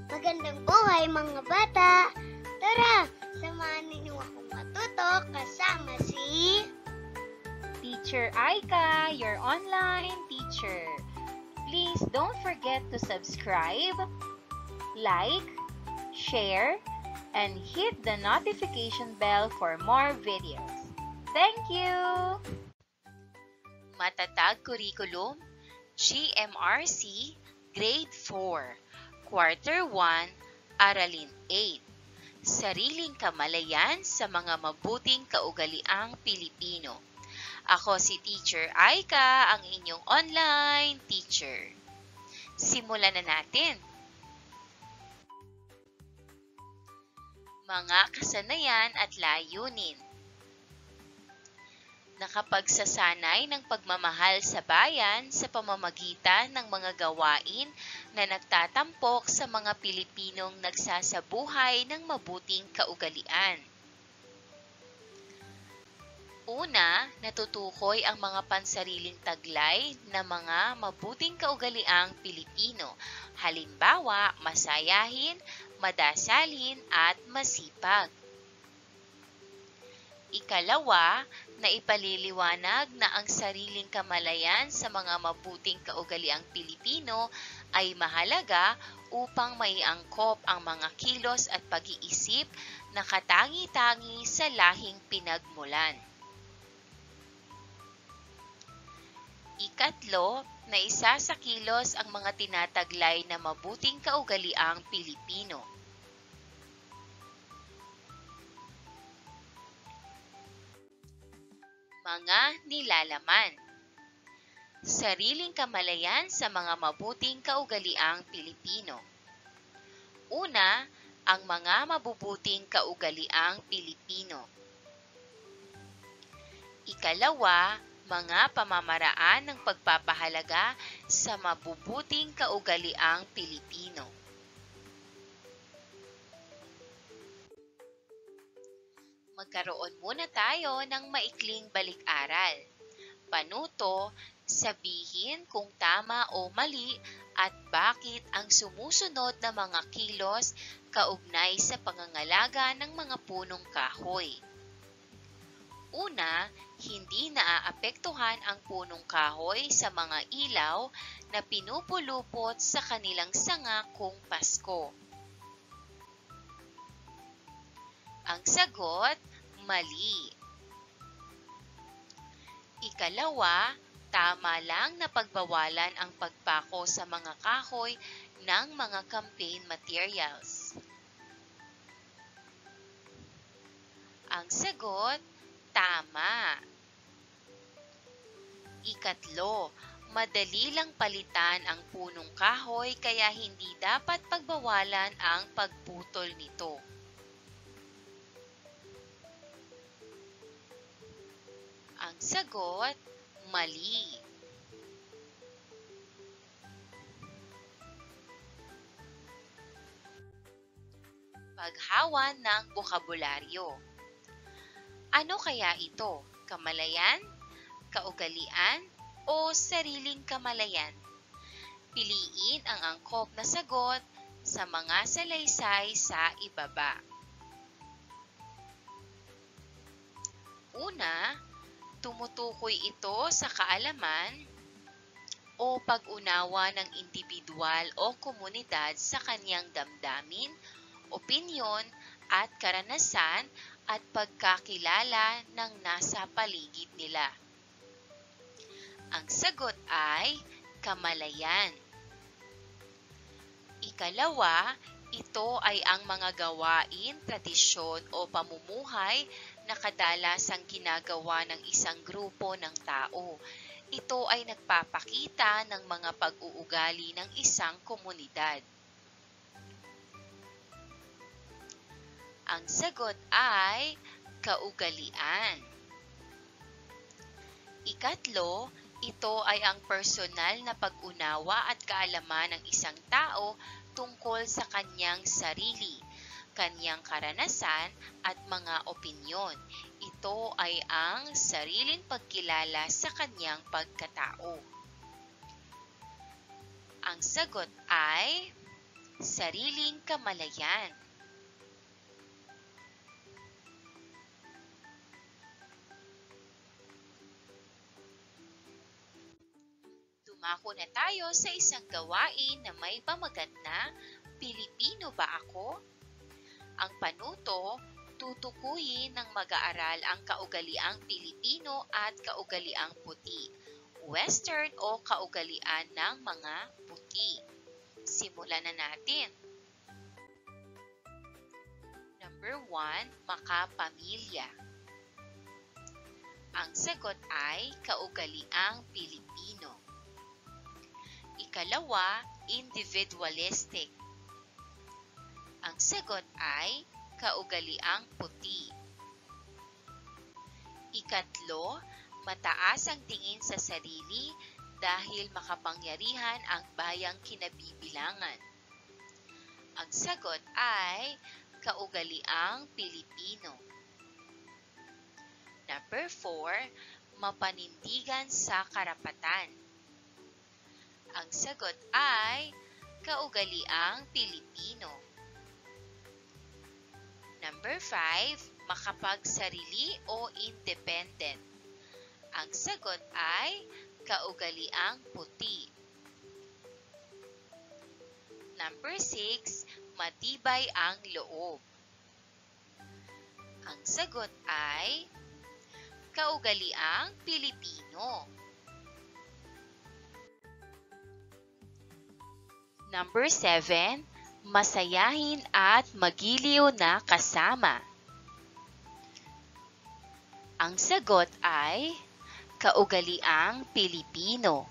Magandang buhay mga bata! Tara, samahan ninyo akong matuto kasama si Teacher Aika, your online teacher. Please don't forget to subscribe, like, share, and hit the notification bell for more videos. Thank you! Matatag Curriculum, GMRC, Grade 4. Quarter 1, Aralin 8. Sariling kamalayan sa mga mabuting kaugaliang Pilipino. Ako si Teacher Aika, ang inyong online teacher. Simulan na natin. Mga kasanayan at layunin. Nakapagsasanay ng pagmamahal sa bayan sa pamamagitan ng mga gawain na nagtatampok sa mga Pilipinong nagsasabuhay ng mabuting kaugalian. Una, natutukoy ang mga pansariling taglay na mga mabuting kaugaliang Pilipino. Halimbawa, masayahin, madasalin at masipag. Ikalawa, na ipaliliwanag na ang sariling kamalayan sa mga mabuting kaugaliang Pilipino ay mahalaga upang maiangkop ang mga kilos at pag-iisip na katangi-tangi sa lahing pinagmulan. Ikatlo, na isasakilos ang mga tinataglay na mabuting kaugaliang Pilipino. Mga nilalaman. Sariling kamalayan sa mga mabuting kaugaliang Pilipino. Una, ang mga mabubuting kaugaliang Pilipino. Ikalawa, mga pamamaraan ng pagpapahalaga sa mabubuting kaugaliang Pilipino. Magkaroon muna tayo ng maikling balik-aral. Panuto, sabihin kung tama o mali at bakit ang sumusunod na mga kilos kaugnay sa pangangalaga ng mga punong kahoy. Una, hindi naaapektuhan ang punong kahoy sa mga ilaw na pinupulupot sa kanilang sanga kung Pasko. Ang sagot, mali. Ikalawa, tama lang na pagbawalan ang pagpako sa mga kahoy ng mga campaign materials. Ang sagot, tama. Ikatlo, madali lang palitan ang punong kahoy kaya hindi dapat pagbawalan ang pagputol nito. Ang sagot, mali. Paghawan ng bokabularyo. Ano kaya ito? Kamalayan, kaugalian, o sariling kamalayan? Piliin ang angkop na sagot sa mga salaysay sa ibaba. Una, tumutukoy ito sa kaalaman o pag-unawa ng indibidwal o komunidad sa kanyang damdamin, opinyon at karanasan at pagkakilala ng nasa paligid nila. Ang sagot ay kamalayan. Ikalawa, ito ay ang mga gawain, tradisyon o pamumuhay na kadalasang ginagawa ng isang grupo ng tao. Ito ay nagpapakita ng mga pag-uugali ng isang komunidad. Ang sagot ay kaugalian. Ikatlo, ito ay ang personal na pag-unawa at kaalaman ng isang tao tungkol sa kanyang sarili, kanyang karanasan at mga opinyon. Ito ay ang sariling pagkilala sa kanyang pagkatao. Ang sagot ay sariling kamalayan. Dumako na tayo sa isang gawain na may pamagat na Pilipino ba ako? Ang panuto, tutukuyin ng mag-aaral ang kaugaliang Pilipino at kaugaliang puti, Western o kaugalian ng mga puti. Simulan na natin. Number 1, makapamilya. Ang sagot ay kaugaliang Pilipino. Ikalawa, individualistic. Ang sagot ay kaugaliang puti. Ikatlo, mataas ang tingin sa sarili dahil makapangyarihan ang bayang kinabibilangan. Ang sagot ay kaugaliang Pilipino. Number 4, mapanindigan sa karapatan. Ang sagot ay kaugaliang Pilipino. Number 5, makapagsarili o independent. Ang sagot ay kaugaliang puti. Number 6, matibay ang loob. Ang sagot ay kaugaliang Pilipino. Number 7, masayahin at magiliw na kasama. Ang sagot ay kaugaliang Pilipino.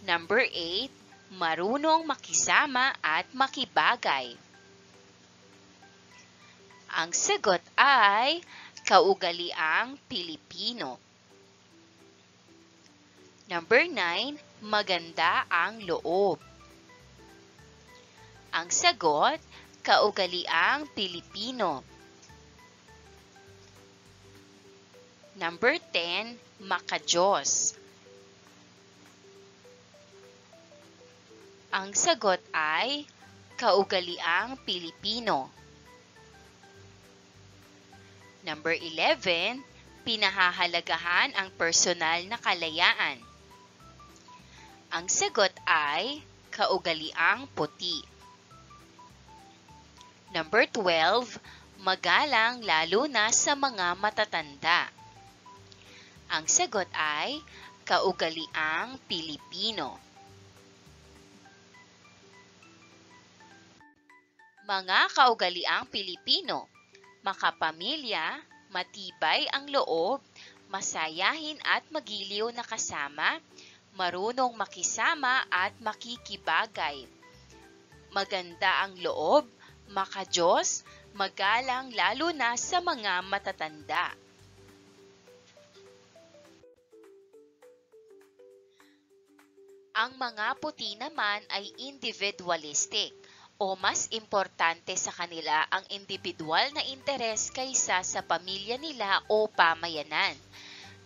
Number 8, marunong makisama at makibagay. Ang sagot ay kaugaliang Pilipino. Number 9, maganda ang loob. Ang sagot, kaugaliang Pilipino. Number 10, makadiyos. Ang sagot ay kaugaliang Pilipino. Number 11, pinahahalagahan ang personal na kalayaan. Ang sagot ay kaugaliang puti. Number 12, magalang lalo na sa mga matatanda. Ang sagot ay kaugaliang Pilipino. Mga kaugaliang Pilipino, makapamilya, matibay ang loob, masayahin at magiliw na kasama, marunong makisama at makikibagay, maganda ang loob, makadiyos, magalang lalo na sa mga matatanda. Ang mga puti naman ay individualistic o mas importante sa kanila ang individual na interes kaysa sa pamilya nila o pamayanan.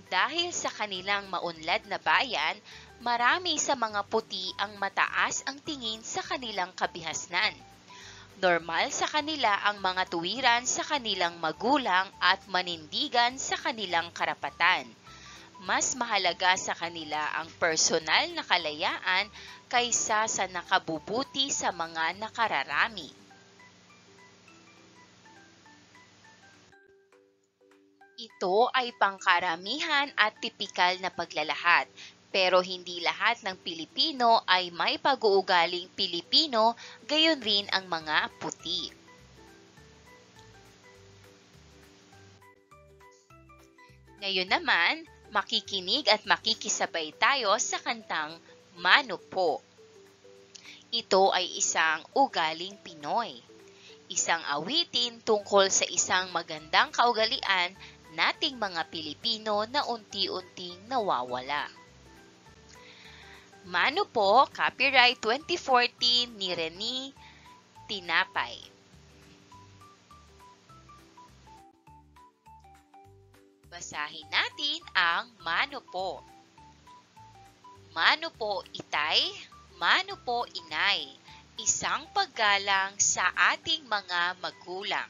Dahil sa kanilang maunlad na bayan, marami sa mga puti ang mataas ang tingin sa kanilang kabihasnan. Normal sa kanila ang mga tuwiran sa kanilang magulang at manindigan sa kanilang karapatan. Mas mahalaga sa kanila ang personal na kalayaan kaysa sa nakabubuti sa mga nakararami. Ito ay pangkaramihan at tipikal na paglalahad, pero hindi lahat ng Pilipino ay may pag-uugaling Pilipino, gayon rin ang mga puti. Ngayon naman, makikinig at makikisabay tayo sa kantang Mano Po. Ito ay isang ugaling Pinoy. Isang awitin tungkol sa isang magandang kaugalian nating mga Pilipino na unti-unting nawawala. Mano Po, copyright 2014 ni Reni Tinapay. Basahin natin ang Mano Po. Mano po itay, mano po inay, isang paggalang sa ating mga magulang.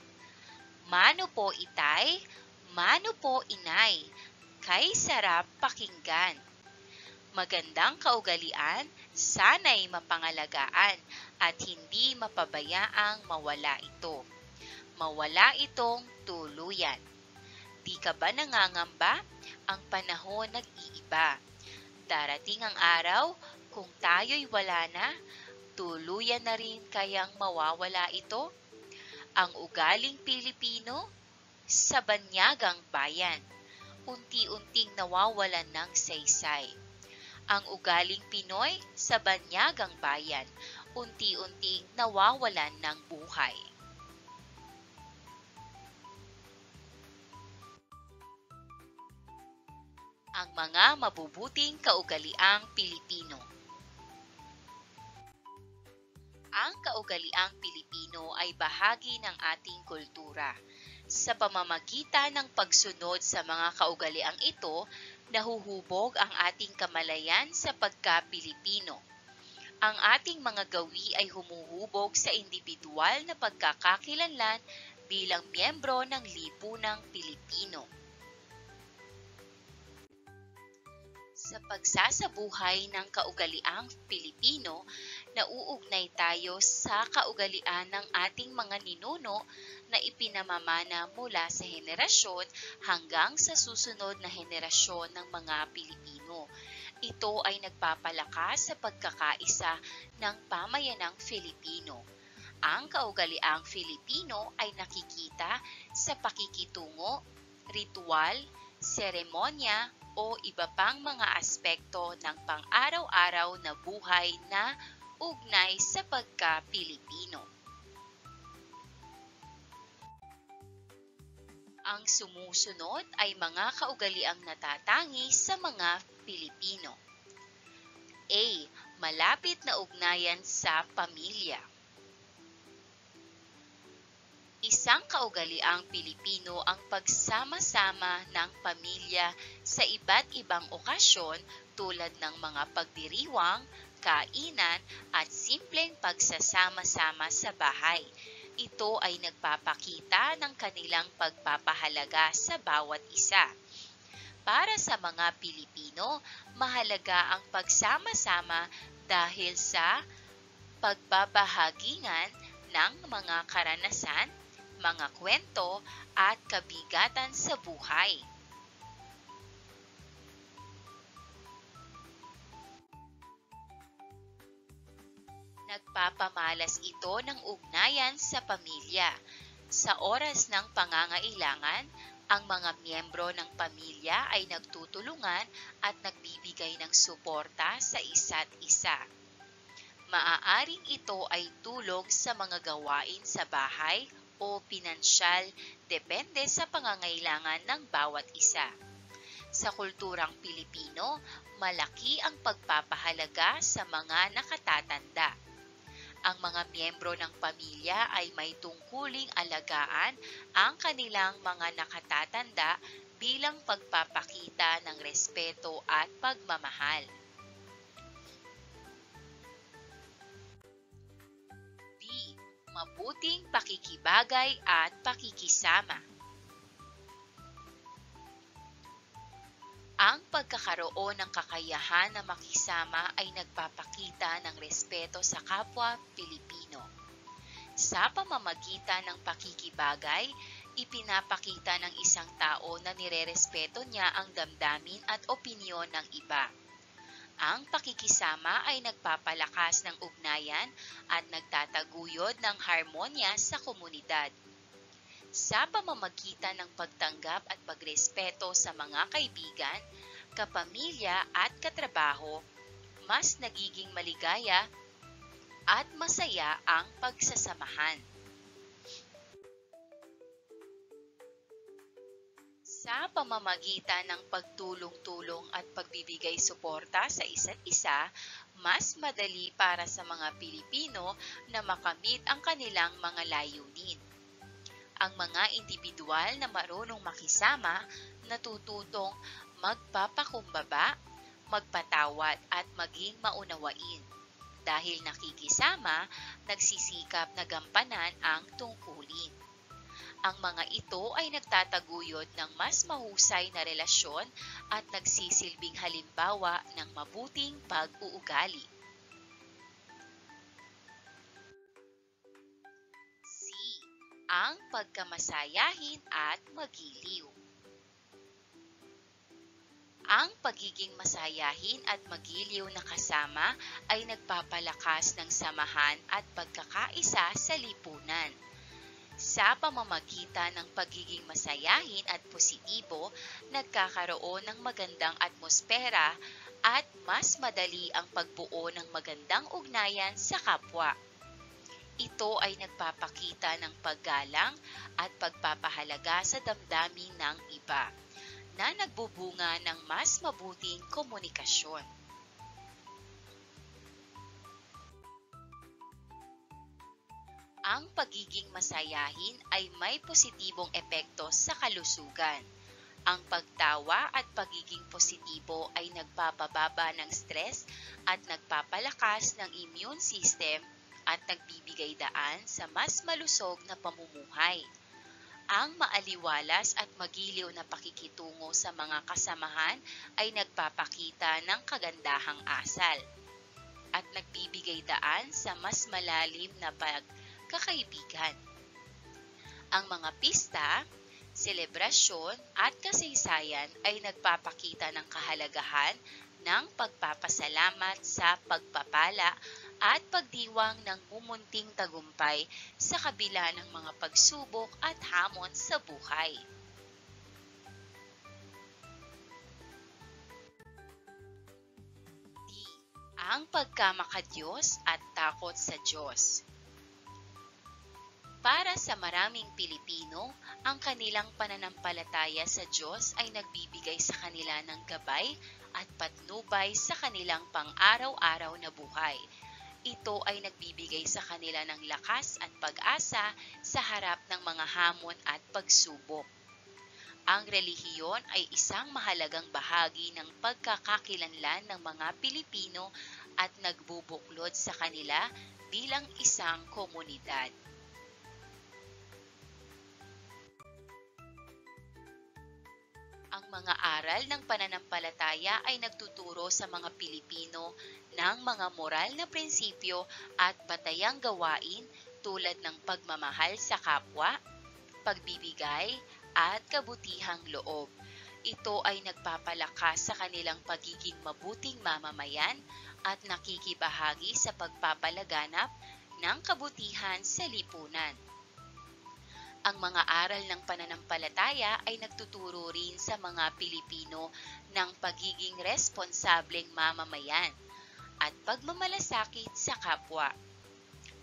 Mano po itay, mano po inay, kay sarap pakinggan. Magandang kaugalian, sana'y mapangalagaan at hindi mapabayaang mawala ito. Mawala itong tuluyan. Di ka ba nangangamba? Ang panahon nag-iiba. Darating ang araw, kung tayo'y wala na, tuluyan na rin kayang mawawala ito? Ang ugaling Pilipino sa banyagang bayan, unti-unting nawawalan ng saysay. Ang ugaling Pinoy sa banyagang bayan, unti-unting nawawalan ng buhay. Ang mga mabubuting kaugaliang Pilipino. Ang kaugaliang Pilipino ay bahagi ng ating kultura. Sa pamamagitan ng pagsunod sa mga kaugaliang ito, nahuhubog ang ating kamalayan sa pagka-Pilipino. Ang ating mga gawi ay humuhubog sa individual na pagkakakilanlan bilang miyembro ng lipunang Pilipino. Sa pagsasabuhay ng kaugaliang Pilipino, nauugnay tayo sa kaugalian ng ating mga ninuno na ipinamamana mula sa henerasyon hanggang sa susunod na henerasyon ng mga Pilipino. Ito ay nagpapalakas sa pagkakaisa ng pamayanang Filipino. Ang kaugaliang Filipino ay nakikita sa pakikitungo, ritual, seremonya, o iba pang mga aspekto ng pang-araw-araw na buhay na ugnay sa pagka-Pilipino. Ang sumusunod ay mga kaugaliang natatangi sa mga Pilipino. A. Malapit na ugnayan sa pamilya. Isang kaugaliang Pilipino ang pagsama-sama ng pamilya sa iba't ibang okasyon tulad ng mga pagdiriwang, kainan at simpleng pagsasama-sama sa bahay. Ito ay nagpapakita ng kanilang pagpapahalaga sa bawat isa. Para sa mga Pilipino, mahalaga ang pagsama-sama dahil sa pagbabahagingan ng mga karanasan, mga kwento at kabigatan sa buhay. Nagpapamalas ito ng ugnayan sa pamilya. Sa oras ng pangangailangan, ang mga miyembro ng pamilya ay nagtutulungan at nagbibigay ng suporta sa isa't isa. Maaaring ito ay tulong sa mga gawain sa bahay o pinansyal, depende sa pangangailangan ng bawat isa. Sa kulturang Pilipino, malaki ang pagpapahalaga sa mga nakatatanda. Ang mga miyembro ng pamilya ay may tungkuling alagaan ang kanilang mga nakatatanda bilang pagpapakita ng respeto at pagmamahal. Mabuting pakikibagay at pakikisama. Ang pagkakaroon ng kakayahan na makisama ay nagpapakita ng respeto sa kapwa Pilipino. Sa pamamagitan ng pakikibagay, ipinapakita ng isang tao na nirerespeto niya ang damdamin at opinyon ng iba. Ang pakikisama ay nagpapalakas ng ugnayan at nagtataguyod ng harmonya sa komunidad. Sa pamamagitan ng pagtanggap at pagrespeto sa mga kaibigan, kapamilya at katrabaho, mas nagiging maligaya at masaya ang pagsasamahan. Sa pamamagitan ng pagtulong-tulong at pagbibigay suporta sa isa't isa, mas madali para sa mga Pilipino na makamit ang kanilang mga layunin. Ang mga individual na marunong makisama, natututong magpapakumbaba, magpatawad at maging maunawain. Dahil nakikisama, nagsisikap na gampanan ang tungkulin. Ang mga ito ay nagtataguyod ng mas mahusay na relasyon at nagsisilbing halimbawa ng mabuting pag-uugali. C. Ang pagkamasayahin at magiliw. Ang pagiging masayahin at magiliw na kasama ay nagpapalakas ng samahan at pagkakaisa sa lipunan. Sa pamamagitan ng pagiging masayahin at positibo, nagkakaroon ng magandang atmosfera at mas madali ang pagbuo ng magandang ugnayan sa kapwa. Ito ay nagpapakita ng paggalang at pagpapahalaga sa damdamin ng iba, na nagbubunga ng mas mabuting komunikasyon. Ang pagiging masayahin ay may positibong epekto sa kalusugan. Ang pagtawa at pagiging positibo ay nagpapababa ng stress at nagpapalakas ng immune system at nagbibigay daan sa mas malusog na pamumuhay. Ang maaliwalas at magiliw na pakikitungo sa mga kasamahan ay nagpapakita ng kagandahang asal at nagbibigay daan sa mas malalim na pagkakaibigan. Ang mga pista, selebrasyon at kasaysayan ay nagpapakita ng kahalagahan ng pagpapasalamat sa pagpapala at pagdiwang ng mumunting tagumpay sa kabila ng mga pagsubok at hamon sa buhay. D. Ang pagkamakadiyos at takot sa Diyos. Para sa maraming Pilipino, ang kanilang pananampalataya sa Diyos ay nagbibigay sa kanila ng gabay at patnubay sa kanilang pang-araw-araw na buhay. Ito ay nagbibigay sa kanila ng lakas at pag-asa sa harap ng mga hamon at pagsubok. Ang relihiyon ay isang mahalagang bahagi ng pagkakakilanlan ng mga Pilipino at nagbubuklod sa kanila bilang isang komunidad. Ang mga aral ng pananampalataya ay nagtuturo sa mga Pilipino ng mga moral na prinsipyo at batayang gawain tulad ng pagmamahal sa kapwa, pagbibigay, at kabutihang loob. Ito ay nagpapalakas sa kanilang pagiging mabuting mamamayan at nakikibahagi sa pagpapalaganap ng kabutihan sa lipunan. Ang mga aral ng pananampalataya ay nagtuturo rin sa mga Pilipino ng pagiging responsableng mamamayan at pagmamalasakit sa kapwa.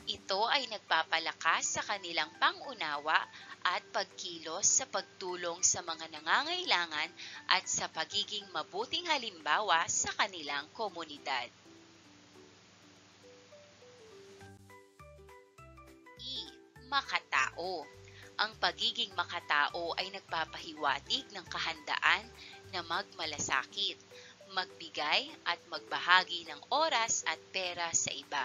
Ito ay nagpapalakas sa kanilang pangunawa at pagkilos sa pagtulong sa mga nangangailangan at sa pagiging mabuting halimbawa sa kanilang komunidad. E. Makatao. Ang pagiging makatao ay nagpapahiwatig ng kahandaan na magmalasakit, magbigay at magbahagi ng oras at pera sa iba.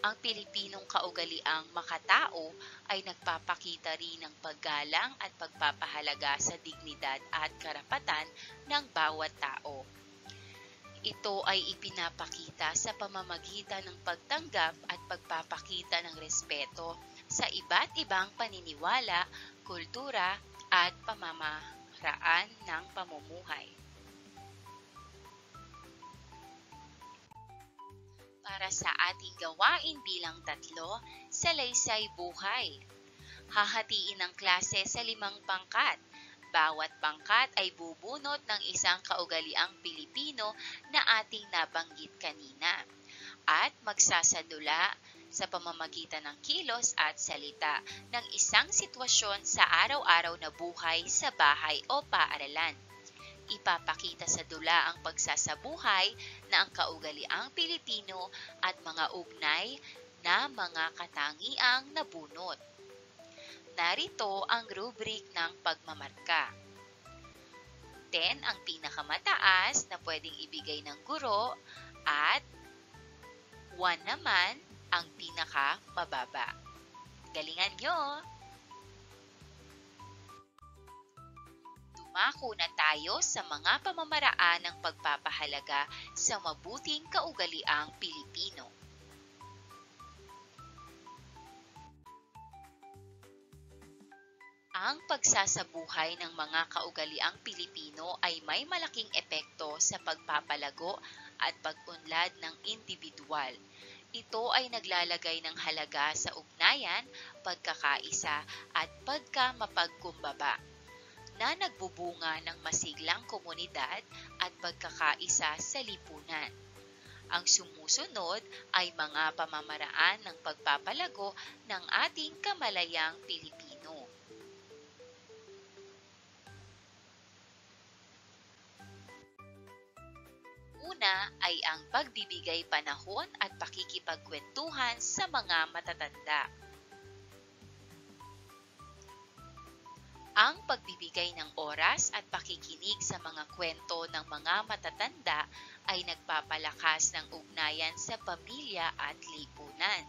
Ang Pilipinong kaugaliang makatao ay nagpapakita rin ng paggalang at pagpapahalaga sa dignidad at karapatan ng bawat tao. Ito ay ipinapakita sa pamamagitan ng pagtanggap at pagpapakita ng respeto sa iba't ibang paniniwala, kultura at pamamaraan ng pamumuhay. Para sa ating gawain bilang 3, salaysay buhay. Hahatiin ang klase sa 5 pangkat. Bawat pangkat ay bubunot ng isang kaugaliang Pilipino na ating nabanggit kanina at magsasadula sa pamamagitan ng kilos at salita ng isang sitwasyon sa araw-araw na buhay sa bahay o paaralan. Ipapakita sa dula ang pagsasabuhay na ang kaugaliang Pilipino at mga ugnay na mga katangiang nabunot. Narito ang rubric ng pagmamarka. 10 ang pinakamataas na pwedeng ibigay ng guro at 1 naman ang pinakamababa. Galingan nyo! Dumako na tayo sa mga pamamaraan ng pagpapahalaga sa mabuting kaugaliang Pilipino. Ang pagsasabuhay ng mga kaugaliang Pilipino ay may malaking epekto sa pagpapalago at pag-unlad ng individual. Ito ay naglalagay ng halaga sa ugnayan, pagkakaisa at pagkamapagkumbaba na nagbubunga ng masiglang komunidad at pagkakaisa sa lipunan. Ang sumusunod ay mga pamamaraan ng pagpapalago ng ating kamalayang Pilipino. Una ay ang pagbibigay panahon at pakikipagkwentuhan sa mga matatanda. Ang pagbibigay ng oras at pakikinig sa mga kwento ng mga matatanda ay nagpapalakas ng ugnayan sa pamilya at lipunan.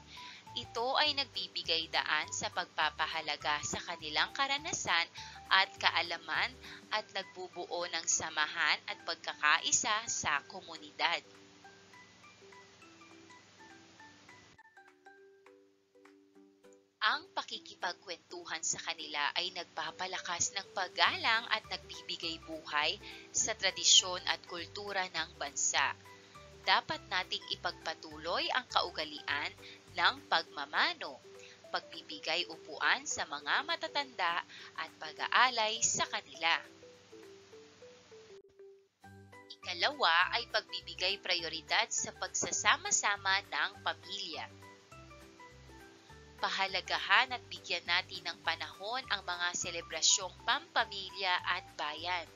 Ito ay nagbibigay daan sa pagpapahalaga sa kanilang karanasan at kaalaman at nagbubuo ng samahan at pagkakaisa sa komunidad. Ang pakikipagkwentuhan sa kanila ay nagpapalakas ng paggalang at nagbibigay buhay sa tradisyon at kultura ng bansa. Dapat nating ipagpatuloy ang kaugalian ng pagmamano, pagbibigay upuan sa mga matatanda at pag-aalay sa kanila. Ikalawa ay pagbibigay prioridad sa pagsasama-sama ng pamilya. Pahalagahan at bigyan natin ng panahon ang mga selebrasyong pampamilya at bayan.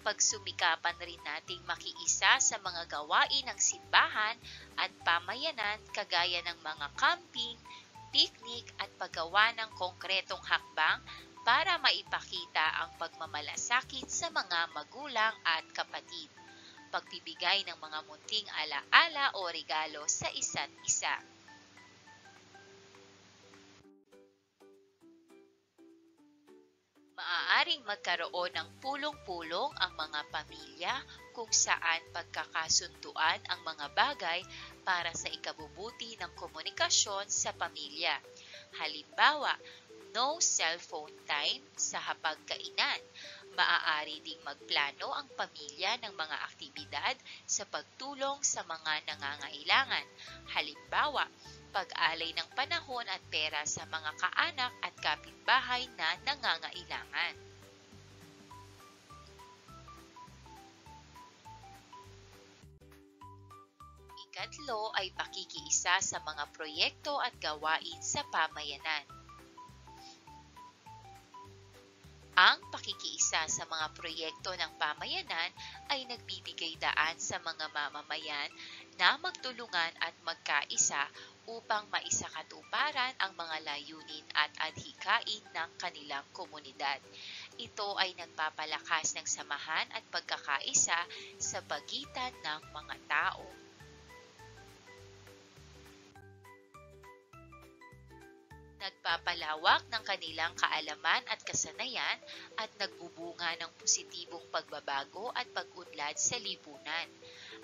Pagsumikapan rin nating makiisa sa mga gawain ng simbahan at pamayanan kagaya ng mga camping, picnic at paggawa ng konkretong hakbang para maipakita ang pagmamalasakit sa mga magulang at kapatid. Pagbibigay ng mga munting alaala o regalo sa isa't isa. Maaaring magkaroon ng pulong-pulong ang mga pamilya kung saan pagkakasunduan ang mga bagay para sa ikabubuti ng komunikasyon sa pamilya. Halimbawa, no cellphone time sa hapagkainan. Maaari ding magplano ang pamilya ng mga aktibidad sa pagtulong sa mga nangangailangan. Halimbawa, pag-alay ng panahon at pera sa mga kaanak at kapitbahay na nangangailangan. Ikatlo ay pakikiisa sa mga proyekto at gawain sa pamayanan. Ang pakikiisa sa mga proyekto ng pamayanan ay nagbibigay daan sa mga mamamayan na magtulungan at magkaisa upang maisakatuparan ang mga layunin at adhikain ng kanilang komunidad. Ito ay nagpapalakas ng samahan at pagkakaisa sa pagitan ng mga tao. Nagpapalawak ng kanilang kaalaman at kasanayan at nagbubunga ng positibong pagbabago at pag-unlad sa lipunan.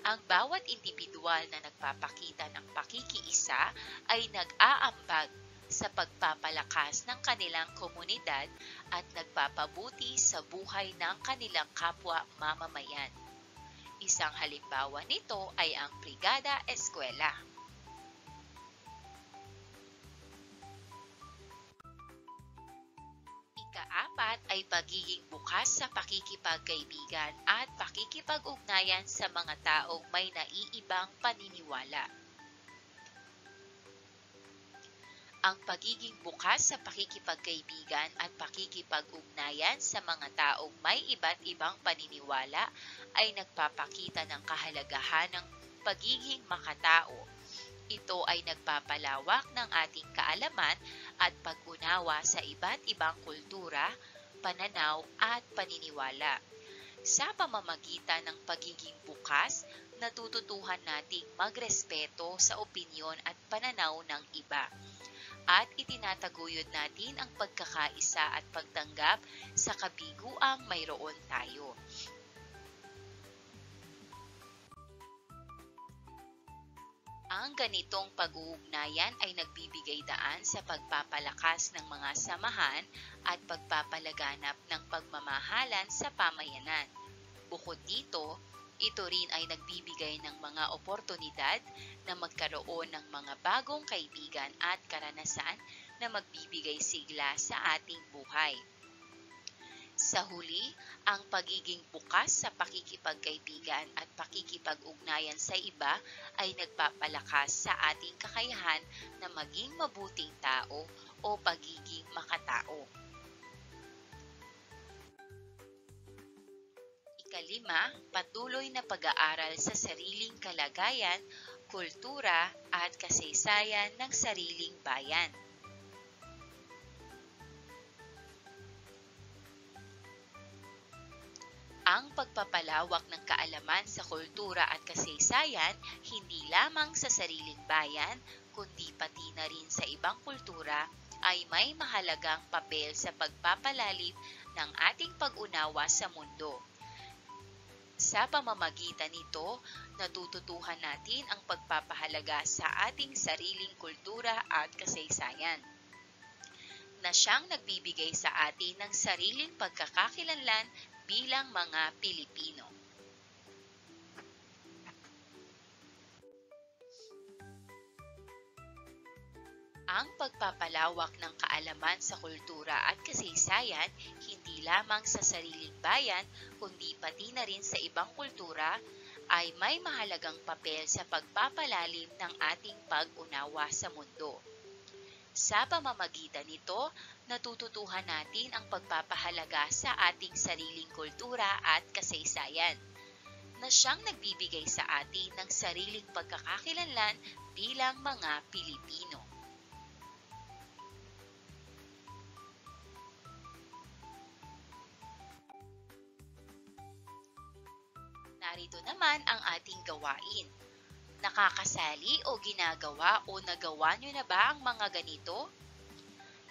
Ang bawat individual na nagpapakita ng pakikiisa ay nag-aambag sa pagpapalakas ng kanilang komunidad at nagpapabuti sa buhay ng kanilang kapwa mamamayan. Isang halimbawa nito ay ang Brigada Eskwela. Ikaapat ay pagiging bukas sa pakikipagkaibigan at pakikipag-ugnayan sa mga taong may naiibang paniniwala. Ang pagiging bukas sa pakikipagkaibigan at pakikipag-ugnayan sa mga taong may iba't ibang paniniwala ay nagpapakita ng kahalagahan ng pagiging makatao. Ito ay nagpapalawak ng ating kaalaman at pag-unawa sa iba't ibang kultura, pananaw at paniniwala. Sa pamamagitan ng pagiging bukas, natututuhan nating magrespeto sa opinyon at pananaw ng iba. At itinataguyod natin ang pagkakaisa at pagtanggap sa kabiguang mayroon tayo. Ang ganitong pag-uugnayan ay nagbibigay daan sa pagpapalakas ng mga samahan at pagpapalaganap ng pagmamahalan sa pamayanan. Bukod dito, ito rin ay nagbibigay ng mga oportunidad na magkaroon ng mga bagong kaibigan at karanasan na magbibigay sigla sa ating buhay. Sa huli, ang pagiging bukas sa pakikipagkaibigan at pakikipag-ugnayan sa iba ay nagpapalakas sa ating kakayahan na maging mabuting tao o pagiging makatao. Ikalima, patuloy na pag-aaral sa sariling kalagayan, kultura at kasaysayan ng sariling bayan. Ang pagpapalawak ng kaalaman sa kultura at kasaysayan hindi lamang sa sariling bayan, kundi pati na rin sa ibang kultura ay may mahalagang papel sa pagpapalalim ng ating pag-unawa sa mundo. Sa pamamagitan nito, natututuhan natin ang pagpapahalaga sa ating sariling kultura at kasaysayan, na siyang nagbibigay sa atin ng sariling pagkakakilanlan bilang mga Pilipino. Ang pagpapalawak ng kaalaman sa kultura at kasaysayan hindi lamang sa sariling bayan kundi pati na rin sa ibang kultura ay may mahalagang papel sa pagpapalalim ng ating pag-unawa sa mundo. Sa pamamagitan nito, natututuhan natin ang pagpapahalaga sa ating sariling kultura at kasaysayan, na siyang nagbibigay sa atin ng sariling pagkakakilanlan bilang mga Pilipino. Narito naman ang ating gawain. Nakakasali o ginagawa o nagawa nyo na ba ang mga ganito?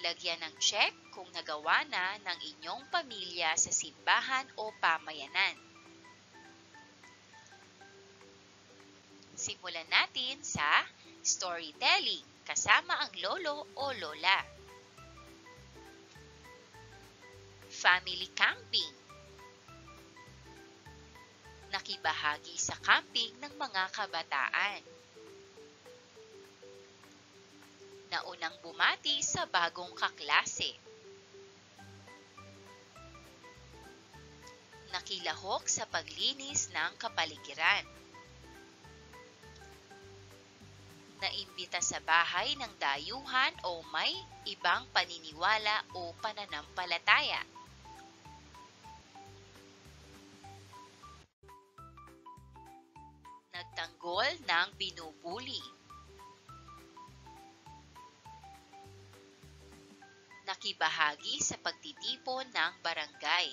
Lagyan ng check kung nagawa na ng inyong pamilya sa simbahan o pamayanan. Simulan natin sa storytelling kasama ang lolo o lola. Family camping. Nakibahagi sa camping ng mga kabataan. Naunang bumati sa bagong kaklase. Nakilahok sa paglinis ng kapaligiran. Naimbita sa bahay ng dayuhan o may ibang paniniwala o pananampalataya. Nagtanggol ng binubuli. Nakibahagi sa pagtitipon ng barangay.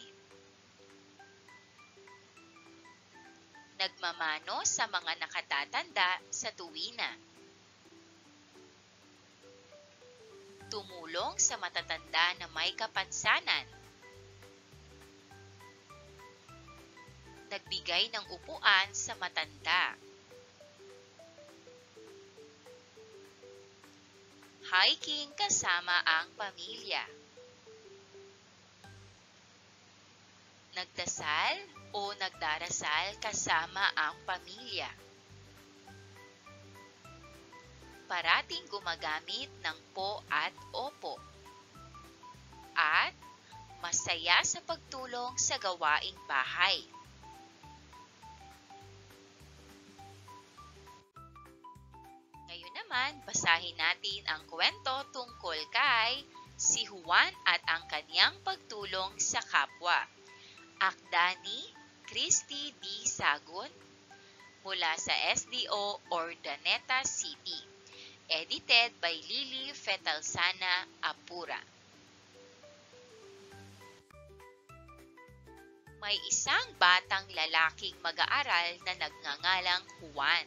Nagmamano sa mga nakatatanda sa tuwina. Tumulong sa matatanda na may kapansanan. Nagbigay ng upuan sa matanda. Hiking kasama ang pamilya. Nagdasal o nagdarasal kasama ang pamilya. Parating gumagamit ng po at opo. At masaya sa pagtulong sa gawaing bahay. Ngayon naman, basahin natin ang kwento tungkol kay si Juan at ang kanyang pagtulong sa kapwa. Akda ni Christy D. Sagun mula sa SDO Urdaneta City. Edited by Lily Fetalsana Apura. May isang batang lalaking mag-aaral na nagngangalang Juan.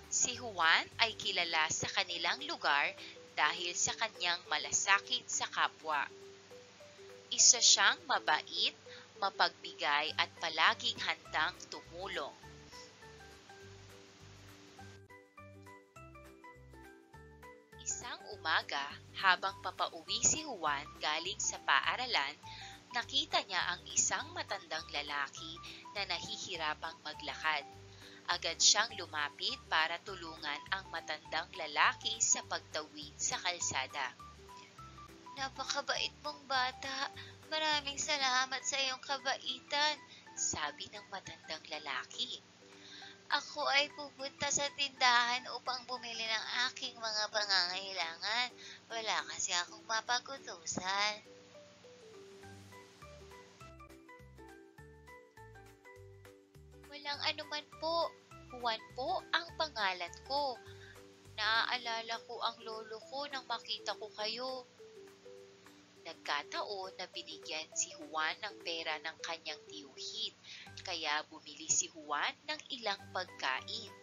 Si Juan ay kilala sa kanilang lugar dahil sa kanyang malasakit sa kapwa. Isa siyang mabait, mapagbigay at palaging handang tumulong. Isang umaga, habang papauwi si Juan galing sa paaralan, nakita niya ang isang matandang lalaki na nahihirapang maglakad. Agad siyang lumapit para tulungan ang matandang lalaki sa pagtawid sa kalsada. "Napakabait mong bata. Maraming salamat sa iyong kabaitan," sabi ng matandang lalaki. "Ako ay pupunta sa tindahan upang bumili ng aking mga pangangailangan. Wala kasi akong mapagutusan." "Walang anuman po. Juan po ang pangalan ko. Naaalala ko ang lolo ko nang makita ko kayo." Nagkataon na binigyan si Juan ng pera ng kanyang tiyuhin, kaya bumili si Juan ng ilang pagkain.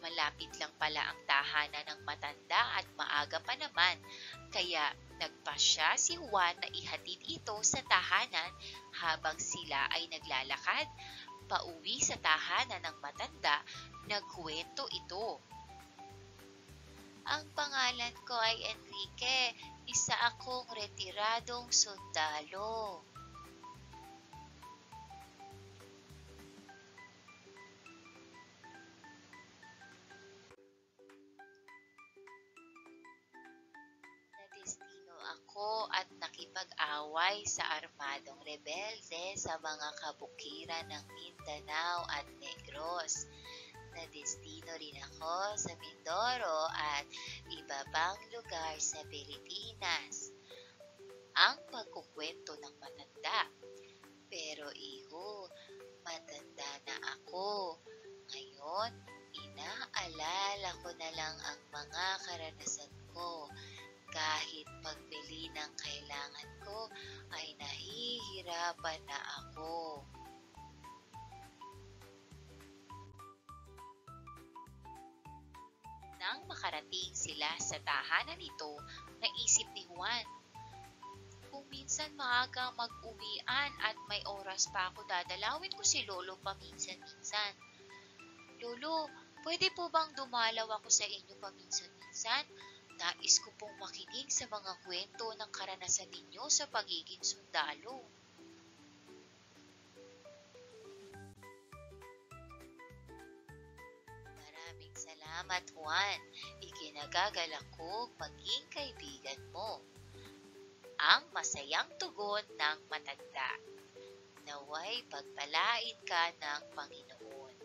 Malapit lang pala ang tahanan ng matanda at maaga pa naman, kaya nagpasya si Juan na ihatid ito sa tahanan habang sila ay naglalakad. Pauwi sa tahanan ng matanda, nagkwento ito. "Ang pangalan ko ay Enrique. Isa akong retiradong sundalo." "Nadestino ako at nakipag-away sa armadong rebelde sa mga kabukiran ng Mindanao at Negros. Nadestino rin ako sa Mindoro at iba pang lugar sa Pilipinas." Ang pagkukwento ng matanda. "Pero iho, matanda na ako. Ngayon, inaalala ko na lang ang mga karanasan ko. Kahit pagbili ng kailangan ko ay nahihirapan na ako." Nang makarating sila sa tahanan nito, naisip ni Juan, "Kung minsan maaga mag-uwian at may oras pa ako, dadalawin ko si Lolo paminsan-minsan. Lolo, pwede po bang dumalaw ako sa inyo paminsan-minsan? Nais ko pong makinig sa mga kwento ng karanasan ninyo sa pagiging sundalo." "Maraming salamat, Juan. Ikinagagalak ko maging kaibigan mo." Ang masayang tugon ng matanda. "Naway pagpalain ka ng Panginoon."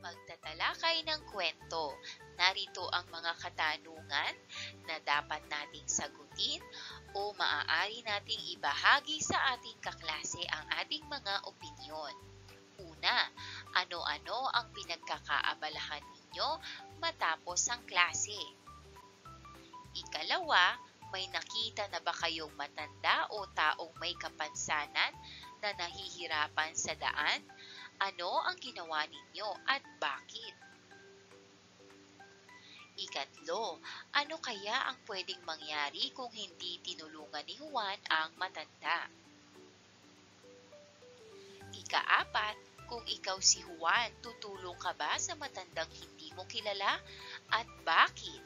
Pagtatalakay ng kwento, narito ang mga katanungan na dapat nating sagutin o maaari nating ibahagi sa ating kaklase ang ating mga opinyon. Una, ano-ano ang pinagkakaabalahan ninyo matapos ang klase? Ikalawa, may nakita na ba kayong matanda o taong may kapansanan na nahihirapan sa daan? Ano ang ginawa ninyo at bakit? Ikatlo, ano kaya ang pwedeng mangyari kung hindi tinulungan ni Juan ang matanda? Ikaapat, kung ikaw si Juan, tutulong ka ba sa matandang hindi mo kilala at bakit?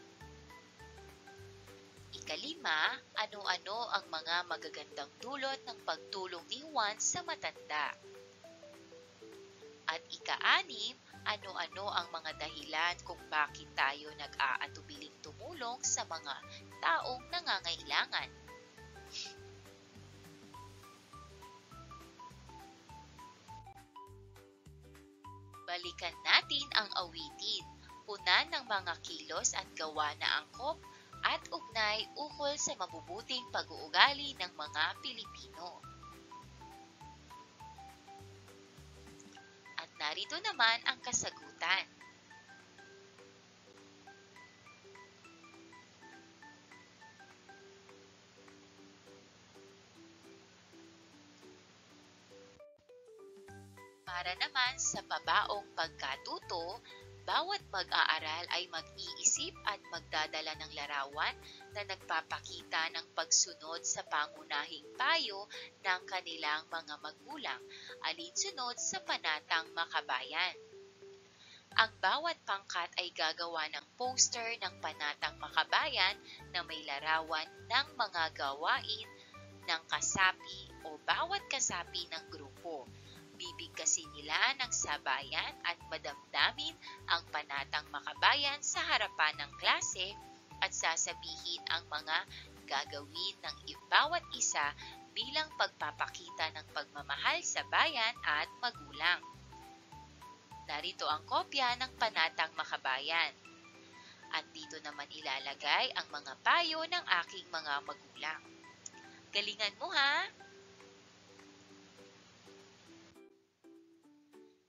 Ikalima, ano-ano ang mga magagandang dulot ng pagtulong ni Juan sa matanda? At ika-anim, ano-ano ang mga dahilan kung bakit tayo nag-aatubiling tumulong sa mga taong nangangailangan? Balikan natin ang awitin, punan ng mga kilos at gawa na angkop at ugnay ukol sa mabubuting pag-uugali ng mga Pilipino. At narito naman ang kasagutan. Para naman sa pabaong pagkatuto, bawat mag-aaral ay mag-iisip at magdadala ng larawan na nagpapakita ng pagsunod sa pangunahing payo ng kanilang mga magulang, alinsunod sa Panatang Makabayan. Ang bawat pangkat ay gagawa ng poster ng Panatang Makabayan na may larawan ng mga gawain ng kasapi o bawat kasapi ng grupo. Bibigkasin nila ng sabayan at madamdamin ang Panatang Makabayan sa harapan ng klase at sasabihin ang mga gagawin ng bawat isa bilang pagpapakita ng pagmamahal sa bayan at magulang. Narito ang kopya ng Panatang Makabayan. At dito naman ilalagay ang mga payo ng aking mga magulang. Galingan mo ha!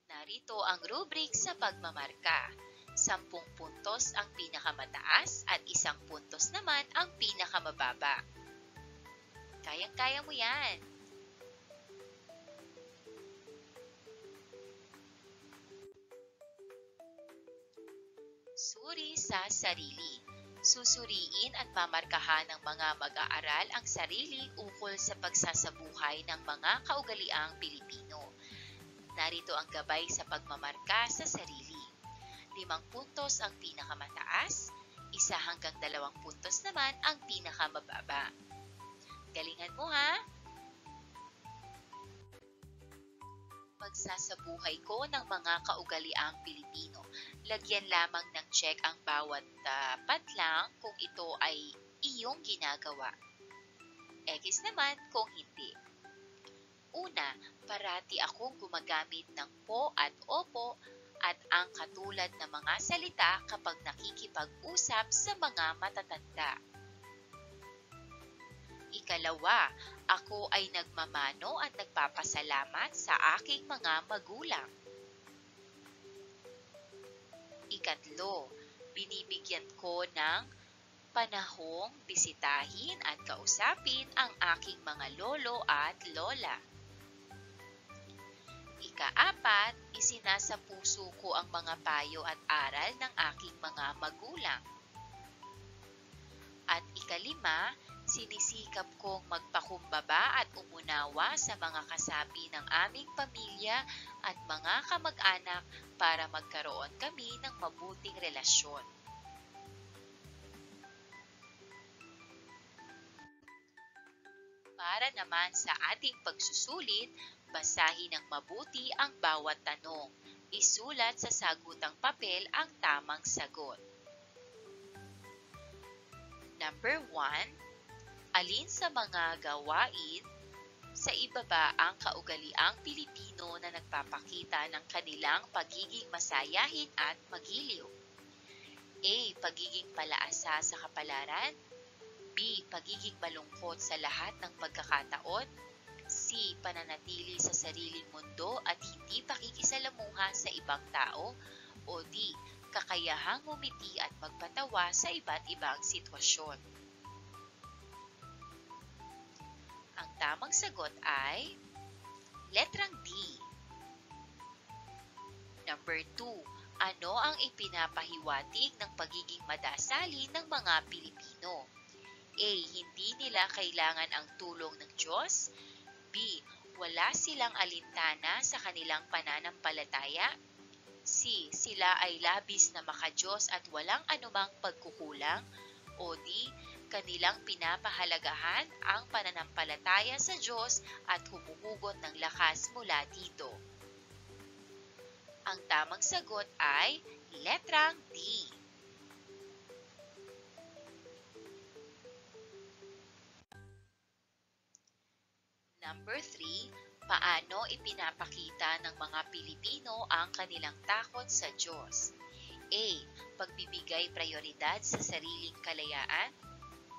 Narito ang rubric sa pagmamarka. 10 puntos ang pinakamataas at 1 puntos naman ang pinakamababa. Kayang-kaya mo yan! Suri sa sarili. Susuriin at mamarkahan ng mga mag-aaral ang sarili ukol sa pagsasabuhay ng mga kaugaliang Pilipino. Narito ang gabay sa pagmamarka sa sarili. 5 puntos ang pinakamataas, 1 hanggang 2 puntos naman ang pinakamababa. Galingan mo ha! Pagsasabuhay ko ng mga kaugaliang Pilipino. Lagyan lamang ng check ang bawat patlang kung ito ay iyong ginagawa. X naman kung hindi. Una, parati akong gumagamit ng po at opo at ang katulad na mga salita kapag nakikipag-usap sa mga matatanda. Ikalawa, ako ay nagmamano at nagpapasalamat sa aking mga magulang. Ikatlo, binibigyan ko ng panahong bisitahin at kausapin ang aking mga lolo at lola. Ika-4, isinasapuso ko ang mga payo at aral ng aking mga magulang. At ika-5, sinisikap kong magpakumbaba at umunawa sa mga kasapi ng aming pamilya at mga kamag-anak para magkaroon kami ng mabuting relasyon. Para naman sa ating pagsusulit, basahin ng mabuti ang bawat tanong. Isulat sa sagutang papel ang tamang sagot. Number 1. Alin sa mga gawain sa ibaba ang kaugaliang Pilipino na nagpapakita ng kanilang pagiging masayahin at magiliw? A. Pagiging palaasa sa kapalaran. B. Pagiging malungkot sa lahat ng pagkakataon. C. Pananatili sa sariling mundo at hindi pakikisalamuha sa ibang tao. O D. Kakayahang ngumiti at magpatawa sa iba't ibang sitwasyon. Ang tamang sagot ay letrang D. Number 2. Ano ang ipinapahiwatig ng pagiging madasali ng mga Pilipino? A. Hindi nila kailangan ang tulong ng Diyos. B. Wala silang alintana sa kanilang pananampalataya. C. Sila ay labis na makadiyos at walang anumang pagkukulang. O D. Kanilang pinapahalagahan ang pananampalataya sa Diyos at humuhugot ng lakas mula dito. Ang tamang sagot ay letrang D. Number 3. Paano ipinapakita ng mga Pilipino ang kanilang takot sa Diyos? A. Pagbibigay prioridad sa sariling kalayaan.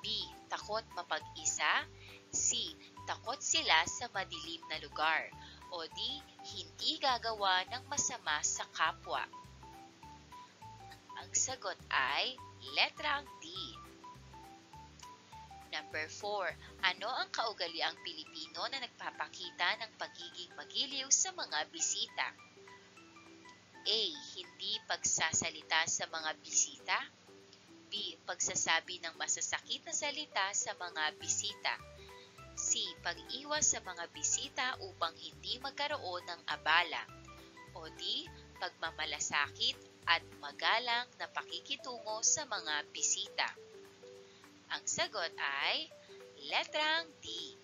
B. Takot mapag-isa. C. Takot sila sa madilim na lugar. O D. Hindi gagawa ng masama sa kapwa. Ang sagot ay letrang D. Number 4. Ano ang kaugaliang Pilipino na nagpapakita ng pagiging magiliw sa mga bisita? A. Hindi pagsasalita sa mga bisita. B. Pagsasabi ng masasakit na salita sa mga bisita. C. Pag-iwas sa mga bisita upang hindi magkaroon ng abala. O D. Pagmamalasakit at magalang na pakikitungo sa mga bisita. Ang sagot ay letrang D.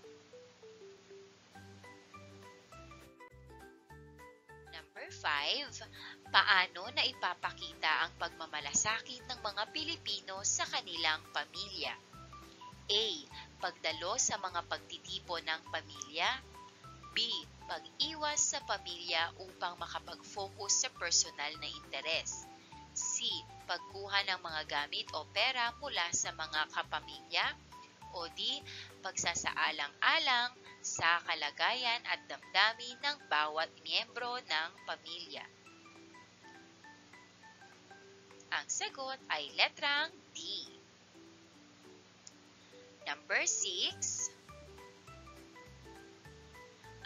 Number 5, paano na ipapakita ang pagmamalasakit ng mga Pilipino sa kanilang pamilya? A. Pagdalo sa mga pagtitipon ng pamilya. B. Pag-iwas sa pamilya upang makapag-focus sa personal na interes. C. Pagkuha ng mga gamit o pera mula sa mga kapamilya. O D. Pagsasaalang-alang sa kalagayan at damdamin ng bawat miyembro ng pamilya. Ang sagot ay letrang D. Number 6,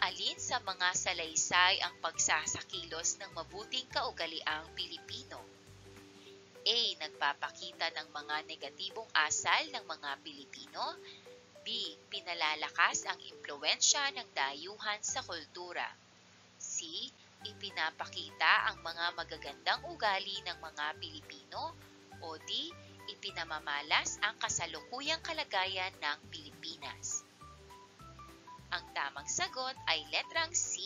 alin sa mga salaysay ang pagsasakilos ng mabuting kaugaliang Pilipino? A. Nagpapakita ng mga negatibong asal ng mga Pilipino. B. Pinalalakas ang impluwensya ng dayuhan sa kultura. C. Ipinapakita ang mga magagandang ugali ng mga Pilipino. O D. Ipinamamalas ang kasalukuyang kalagayan ng Pilipinas. Ang tamang sagot ay letrang C.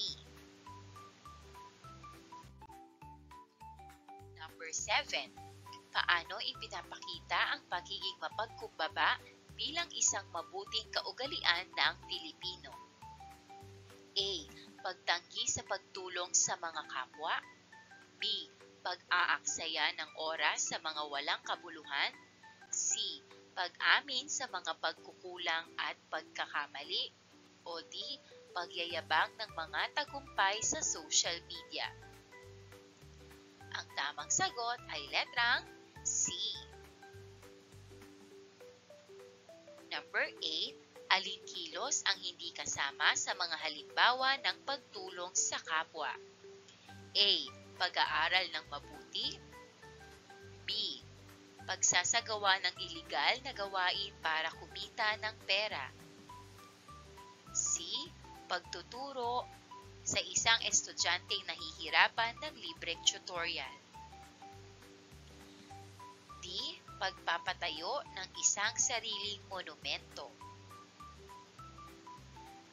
Number 7. Paano ipinapakita ang pagiging mapagkumbaba bilang isang mabuting kaugalian ng Pilipino? A. Pagtanggi sa pagtulong sa mga kapwa. B. Pag-aaksaya ng oras sa mga walang kabuluhan. C. Pag-amin sa mga pagkukulang at pagkakamali. O D. Pagyayabang ng mga tagumpay sa social media. Ang tamang sagot ay letrang C. Number 8, aling kilos ang hindi kasama sa mga halimbawa ng pagtulong sa kapwa? A. Pag-aaral ng mabuti. B. Pagsasagawa ng iligal na gawain para kumita ng pera. C. Pagtuturo sa isang estudyanteng nahihirapan ng libreng tutorial. D. Pagpapatayo ng isang sariling monumento.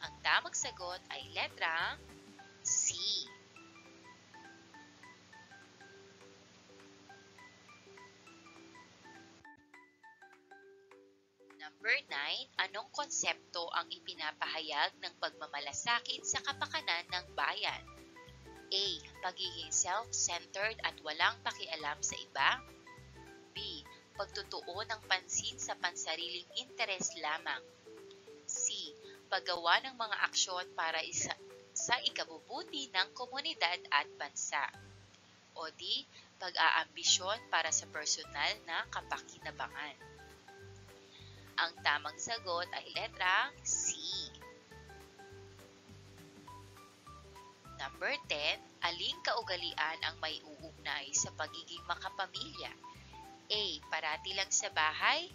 Ang tamang sagot ay letrang C. Number 9, anong konsepto ang ipinapahayag ng pagmamalasakit sa kapakanan ng bayan? A. Pagiging self-centered at walang pakialam sa iba. B. Pagtutuon ng pansin sa pansariling interes lamang. C. Paggawa ng mga aksyon para sa ikabubuti ng komunidad at bansa. O D. Pag-aambisyon para sa personal na kapakinabangan. Ang tamang sagot ay letrang C. Number 10, aling kaugalian ang may uugnay sa pagiging makapamilya? A. Parati lang sa bahay.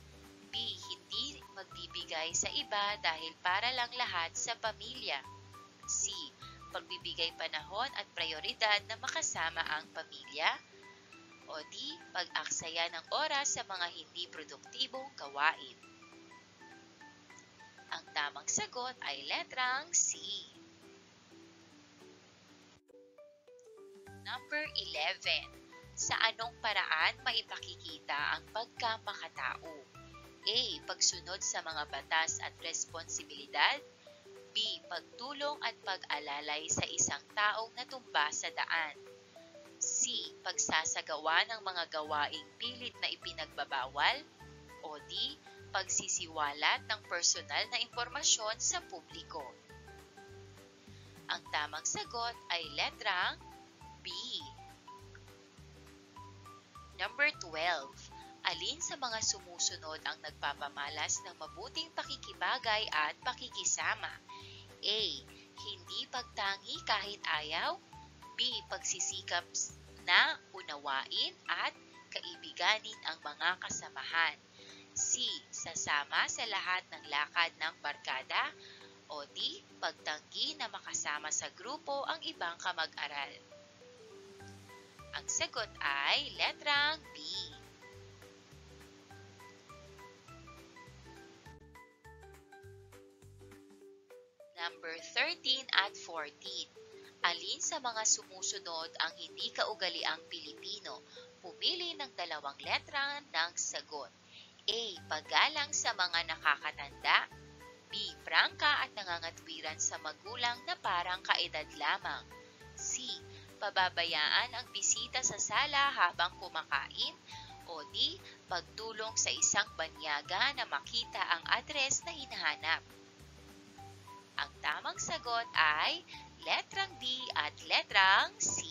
B. Hindi magbibigay sa iba dahil para lang lahat sa pamilya. C. Pagbibigay panahon at prioridad na makasama ang pamilya. O D. Pag-aksaya ng oras sa mga hindi produktibong gawain. Ang tamang sagot ay letrang C. Number 11. Sa anong paraan maipakikita ang pagkamakatao? A. Pagsunod sa mga batas at responsibilidad. B. Pagtulong at pag-alalay sa isang taong natumba sa daan. C. Pagsasagawa ng mga gawaing pilit na ipinagbabawal. O D. Pagsisiwalat ng personal na impormasyon sa publiko. Ang tamang sagot ay letrang B. Number 12. Alin sa mga sumusunod ang nagpapamalas ng mabuting pakikibagay at pakikisama? A. Hindi pagtangi kahit ayaw. B. Pagsisikap na unawain at kaibiganin ang mga kasamahan. C. Sasama sa lahat ng lakad ng barkada. O D. Pagtanggi na makasama sa grupo ang ibang kamag-aral. Ang sagot ay letrang B. Number 13 at 14. Alin sa mga sumusunod ang hindi kaugaliang Pilipino? Pumili ng dalawang letra ng sagot. A. Paggalang sa mga nakakatanda. B. Prangka at nangangatwiran sa magulang na parang kaedad lamang. C. Pababayaan ang bisita sa sala habang kumakain. O D. Pagtulong sa isang banyaga na makita ang address na hinahanap. Ang tamang sagot ay letrang D at letrang C.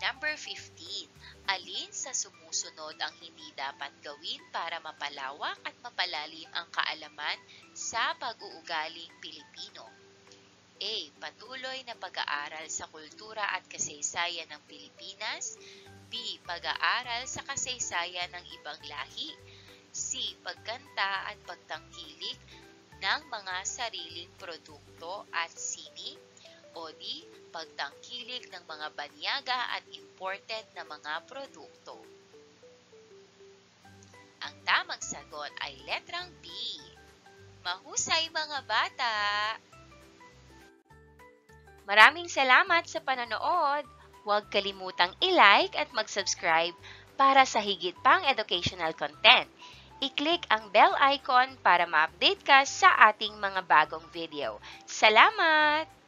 Number 15. Alin sa sumusunod ang hindi dapat gawin para mapalawak at mapalalim ang kaalaman sa pag-uugaling Pilipino? A. Patuloy na pag-aaral sa kultura at kasaysayan ng Pilipinas. B. Pag-aaral sa kasaysayan ng ibang lahi. C. Pagkanta at pagtangkilik ng mga sariling produkto at sining. O D. Pagtangkilik ng mga banyaga at imported na mga produkto. Ang tamang sagot ay letrang B. Mahusay mga bata! Maraming salamat sa panonood! Huwag kalimutang i-like at mag-subscribe para sa higit pang educational content. I-click ang bell icon para ma-update ka sa ating mga bagong video. Salamat!